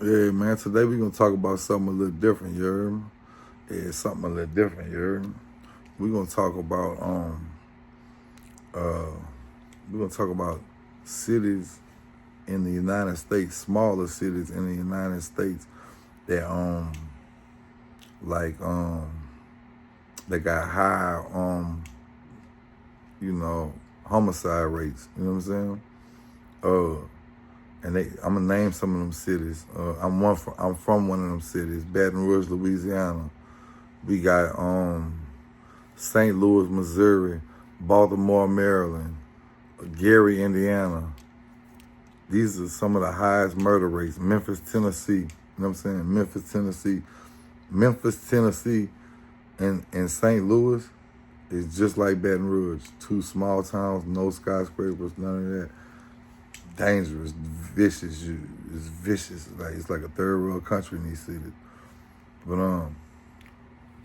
Yeah, man. Today we're gonna talk about something a little different, you heard me? Yeah, something a little different, you heard me? We're gonna talk about uh we're gonna talk about cities in the United States, smaller cities in the United States that like they got high you know, homicide rates, you know what I'm saying? And I'm gonna name some of them cities. I'm from one of them cities, Baton Rouge, Louisiana. We got St. Louis, Missouri, Baltimore, Maryland, Gary, Indiana. These are some of the highest murder rates. Memphis, Tennessee. You know what I'm saying? Memphis, Tennessee, and St. Louis is just like Baton Rouge. Two small towns, no skyscrapers, none of that. Dangerous, vicious. It's vicious. Like it's like a third world country in these cities. But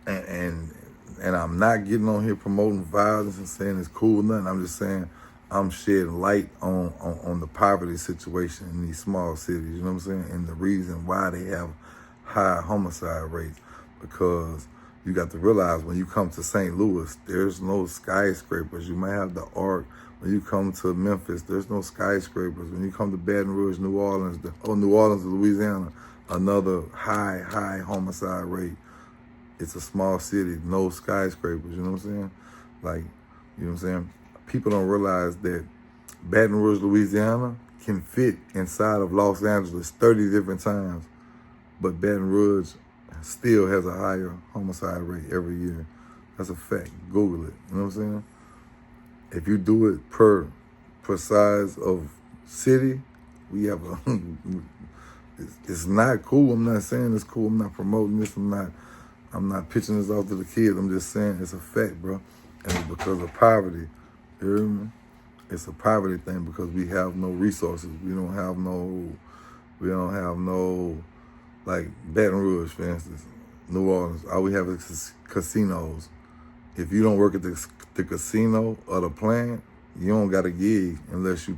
and I'm not getting on here promoting violence and saying it's cool, nothing. I'm just saying I'm shedding light on the poverty situation in these small cities. You know what I'm saying? And the reason why they have high homicide rates, because you got to realize when you come to St. Louis, there's no skyscrapers. You might have the Arc. When you come to Memphis, there's no skyscrapers. When you come to Baton Rouge, New Orleans, New Orleans, Louisiana, another high homicide rate. It's a small city, no skyscrapers, you know what I'm saying? Like, you know what I'm saying? People don't realize that Baton Rouge, Louisiana can fit inside of Los Angeles 30 different times, but Baton Rouge still has a higher homicide rate every year. That's a fact. Google it, you know what I'm saying? If you do it per size of city, we have a, it's not cool. I'm not saying it's cool. I'm not promoting this. I'm not pitching this off to the kids. I'm just saying it's a fact, bro. And it's because of poverty. You hear me? It's a poverty thing because we have no resources. We don't have no, like Baton Rouge, for instance, New Orleans. All we have is casinos. If you don't work at the casino or the plant, you don't got a gig unless you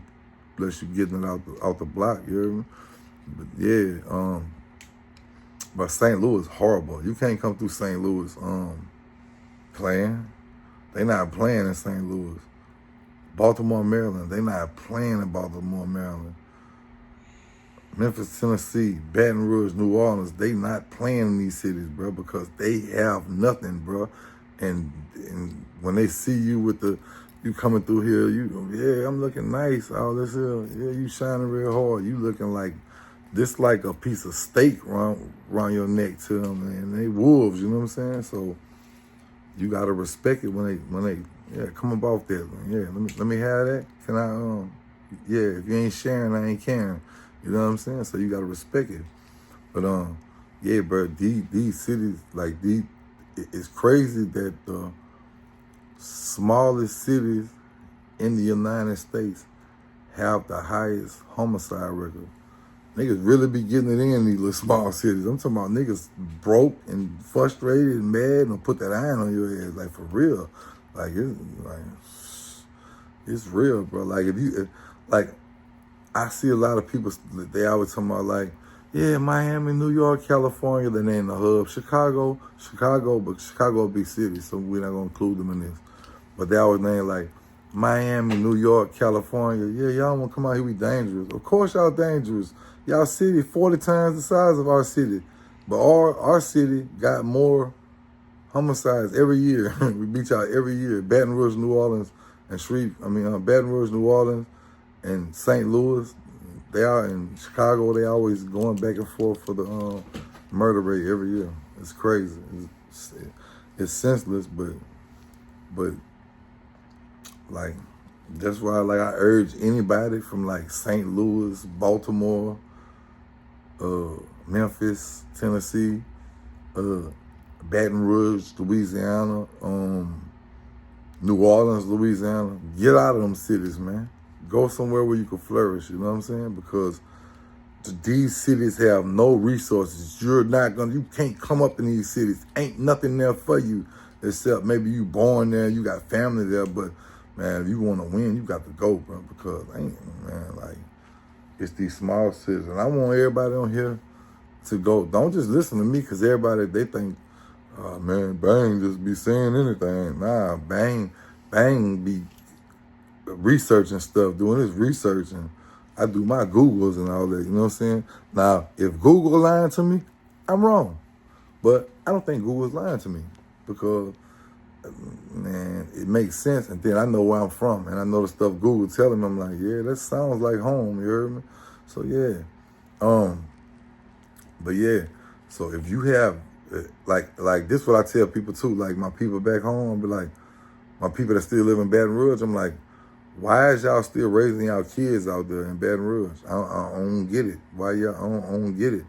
getting it out the block. You hear me? But yeah, but St. Louis horrible. You can't come through St. Louis playing. They not playing in St. Louis. Baltimore, Maryland, they not playing in Baltimore, Maryland. Memphis, Tennessee, Baton Rouge, New Orleans, they not playing in these cities, bro, because they have nothing, bro. And when they see you you coming through here, yeah, I'm looking nice, all this here. Yeah, you shining real hard. You looking like this, like a piece of steak around your neck to them, and they wolves, you know what I'm saying? So you gotta respect it when they come about that. Yeah, let me have that. Can I yeah, if you ain't sharing, I ain't caring. You know what I'm saying? So you gotta respect it. But yeah, bro, these cities, like it's crazy that the smallest cities in the United States have the highest homicide record. Niggas really be getting it in these little small cities. I'm talking about niggas broke and frustrated and mad and put that iron on your head, like for real. Like it's real, bro. Like I see a lot of people, they always talking about like, yeah, Miami, New York, California, then they in the hub. Chicago, but Chicago a big city, so we're not gonna include them in this. But they always name like Miami, New York, California. Yeah, y'all wanna come out here, we dangerous. Of course y'all dangerous. Y'all city 40 times the size of our city. But our city got more homicides every year. We beat y'all every year. Baton Rouge, New Orleans, and Baton Rouge, New Orleans, and St. Louis. They are in Chicago. They always going back and forth for the murder rate every year. It's crazy. It's senseless, but like that's why like I urge anybody from like St. Louis, Baltimore, Memphis, Tennessee, Baton Rouge, Louisiana, New Orleans, Louisiana, get out of them cities, man. Go somewhere where you can flourish, you know what I'm saying? Because these cities have no resources. You can't come up in these cities. Ain't nothing there for you except maybe you born there, you got family there, but man, if you want to win, you got to go, bro, because like, it's these small cities. And I want everybody on here to go. Don't just listen to me because everybody, they think, oh, man, Bang just be saying anything. Nah, Bang be researching stuff, doing his research, and I do my Googles and all that, you know what I'm saying? Now, if Google lying to me, I'm wrong. But I don't think Google's lying to me because, man, it makes sense. And then I know where I'm from, and I know the stuff Google telling me. I'm like, yeah, that sounds like home, you heard me? So, yeah. But, yeah, so if you have, like this what I tell people, too. Like, my people back home, be like, my people that still live in Baton Rouge, I'm like, why is y'all still raising y'all kids out there in Baton Rouge? I don't get it. Why y'all? I don't get it.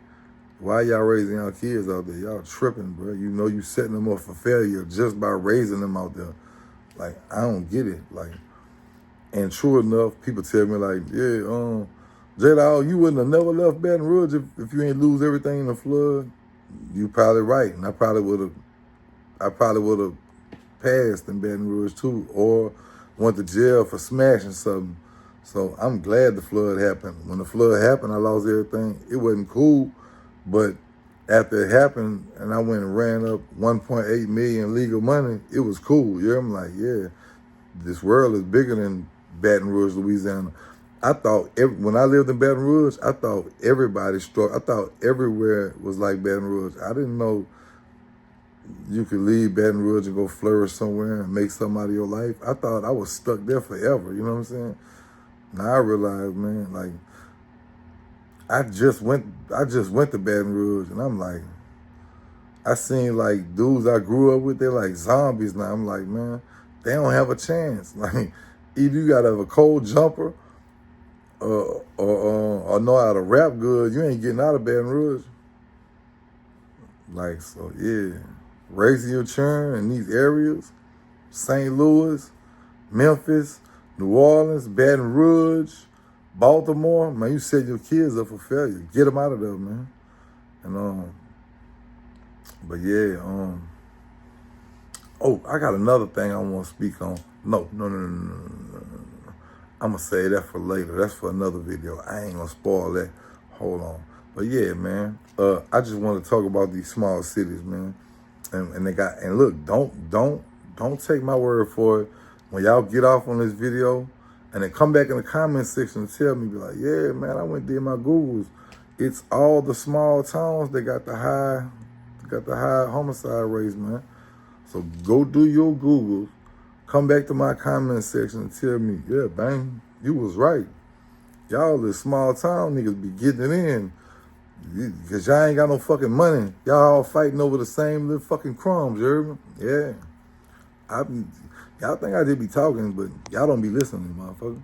Why y'all raising y'all kids out there? Y'all tripping, bro. You know you setting them up for failure just by raising them out there. Like, I don't get it. Like, and true enough, people tell me like, yeah, J-Dawg, you wouldn't have never left Baton Rouge if you ain't lose everything in the flood. You probably right, and I probably would have passed in Baton Rouge too, or went to jail for smashing something. So I'm glad the flood happened. When the flood happened, I lost everything. It wasn't cool, but after it happened and I went and ran up 1.8 million legal money, it was cool. Yeah, I'm like, yeah, this world is bigger than Baton Rouge, Louisiana. I thought when I lived in Baton Rouge, I thought everybody struck. I thought everywhere was like Baton Rouge. I didn't know you could leave Baton Rouge and go flourish somewhere and make something out of your life. I thought I was stuck there forever. You know what I'm saying? Now I realize, man, like I just went to Baton Rouge, and I'm like, I seen like dudes I grew up with, they're like zombies now. I'm like, man, they don't have a chance. Like, either you gotta have a cold jumper, or know how to rap good. You ain't getting out of Baton Rouge. Like, so yeah, raising your children in these areas, St. Louis, Memphis, New Orleans, Baton Rouge, Baltimore, man, you set your kids up for failure. Get them out of there, man. And but yeah, oh, I got another thing I want to speak on. No. I'm gonna say that for later. That's for another video. I ain't gonna spoil that. Hold on. But yeah, man, I just want to talk about these small cities, man. And they got, and look, don't take my word for it. When y'all get off on this video and then come back in the comment section and tell me, be like, yeah, man, I went and did my Googles. It's all the small towns that got the high homicide rates, man. So go do your Googles. Come back to my comment section and tell me, yeah, Bang, you was right. Y'all, the small town niggas be getting it in. Because y'all ain't got no fucking money. Y'all all fighting over the same little fucking crumbs, you heard me? Yeah. Y'all think I did be talking, but y'all don't be listening, motherfucker.